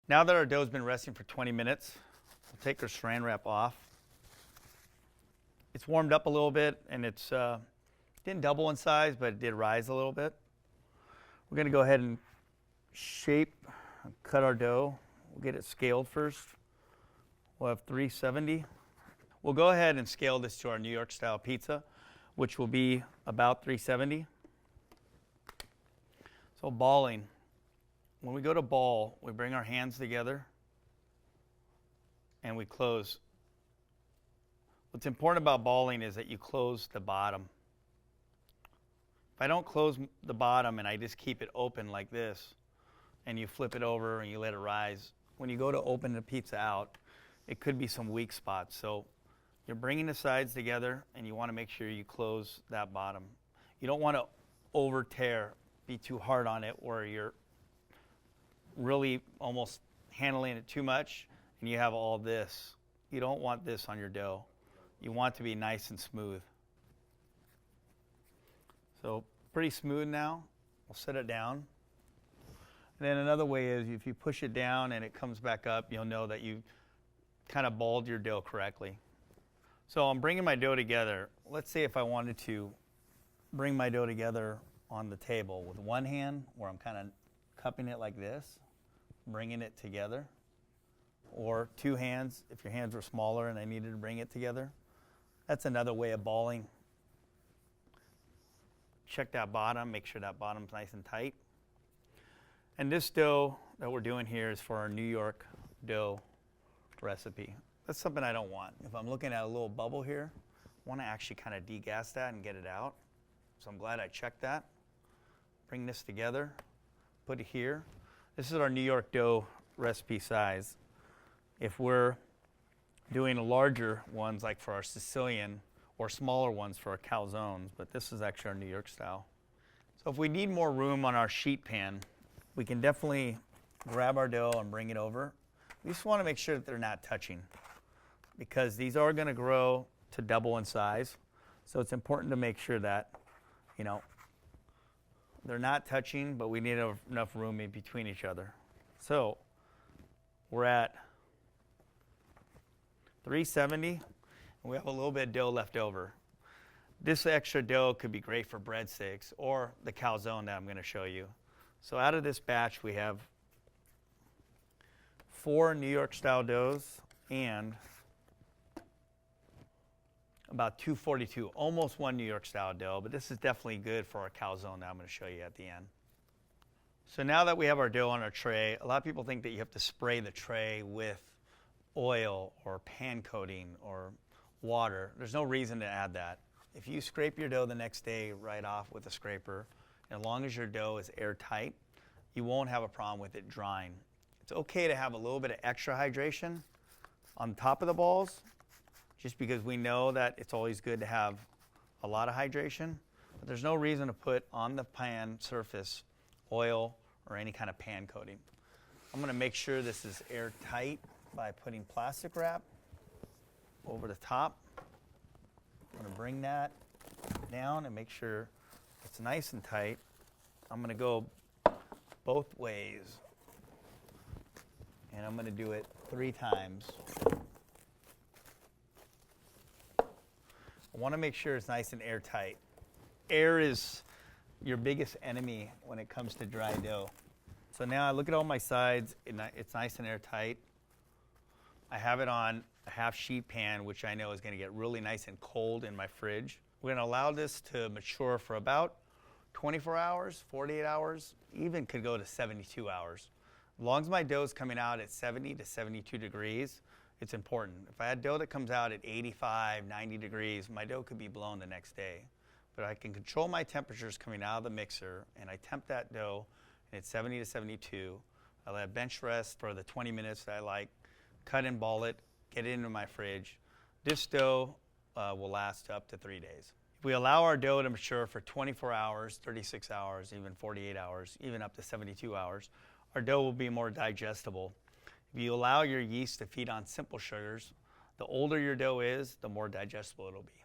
Now that our dough's been resting for 20 minutes, we'll take our saran wrap off. It's warmed up a little bit, and it's didn't double in size, but it did rise a little bit. We're going to go ahead and cut our dough. We'll get it scaled first. We'll have 370. We'll go ahead and scale this to our New York style pizza, which will be about 370. So balling. When we go to ball, we bring our hands together and we close. What's important about balling is that you close the bottom. If I don't close the bottom and I just keep it open like this, and you flip it over and you let it rise, when you go to open the pizza out, it could be some weak spots. So you're bringing the sides together and you want to make sure you close that bottom. You don't want to over tear, be too hard on it where you're really almost handling it too much and you have all this. You don't want this on your dough. You want it to be nice and smooth. So pretty smooth now. We'll set it down. And then another way is if you push it down and it comes back up, you'll know that you kind of balled your dough correctly. So I'm bringing my dough together. Let's say if I wanted to bring my dough together on the table with one hand, where I'm kind of cupping it like this, bringing it together, or two hands if your hands were smaller and I needed to bring it together. That's another way of balling. Check that bottom, make sure that bottom's nice and tight. And this dough that we're doing here is for our New York dough recipe. That's something I don't want. If I'm looking at a little bubble here, I want to actually kind of degas that and get it out. So I'm glad I checked that. Bring this together, put it here. This is our New York dough recipe size. If we're doing larger ones like for our Sicilian or smaller ones for our calzones, but this is actually our New York style. So if we need more room on our sheet pan, we can definitely grab our dough and bring it over. We just want to make sure that they're not touching because these are going to grow to double in size. So it's important to make sure that, they're not touching, but we need enough room in between each other. So we're at 370, and we have a little bit of dough left over. This extra dough could be great for breadsticks or the calzone that I'm going to show you. So out of this batch, we have 4 New York style doughs and about 242, almost 1 New York style dough, but this is definitely good for our calzone that I'm going to show you at the end. So now that we have our dough on our tray, a lot of people think that you have to spray the tray with oil or pan coating or water. There's no reason to add that. If you scrape your dough the next day right off with a scraper, as long as your dough is airtight, you won't have a problem with it drying. It's okay to have a little bit of extra hydration on top of the balls, just because we know that it's always good to have a lot of hydration, but there's no reason to put on the pan surface oil or any kind of pan coating. I'm going to make sure this is airtight by putting plastic wrap over the top. I'm going to bring that down and make sure it's nice and tight. I'm going to go both ways, and I'm going to do it 3 times. I want to make sure it's nice and airtight. Air is your biggest enemy when it comes to dry dough. So now I look at all my sides, it's nice and airtight. I have it on a half sheet pan, which I know is going to get really nice and cold in my fridge. We're going to allow this to mature for about 24 hours, 48 hours, even could go to 72 hours. As long as my dough is coming out at 70 to 72 degrees, it's important. If I had dough that comes out at 85, 90 degrees, my dough could be blown the next day. But I can control my temperatures coming out of the mixer, and I temp that dough at 70 to 72. I let it bench rest for the 20 minutes that I like, cut and ball it, get it into my fridge. This dough will last up to 3 days. If we allow our dough to mature for 24 hours, 36 hours, even 48 hours, even up to 72 hours, our dough will be more digestible. If you allow your yeast to feed on simple sugars, the older your dough is, the more digestible it'll be.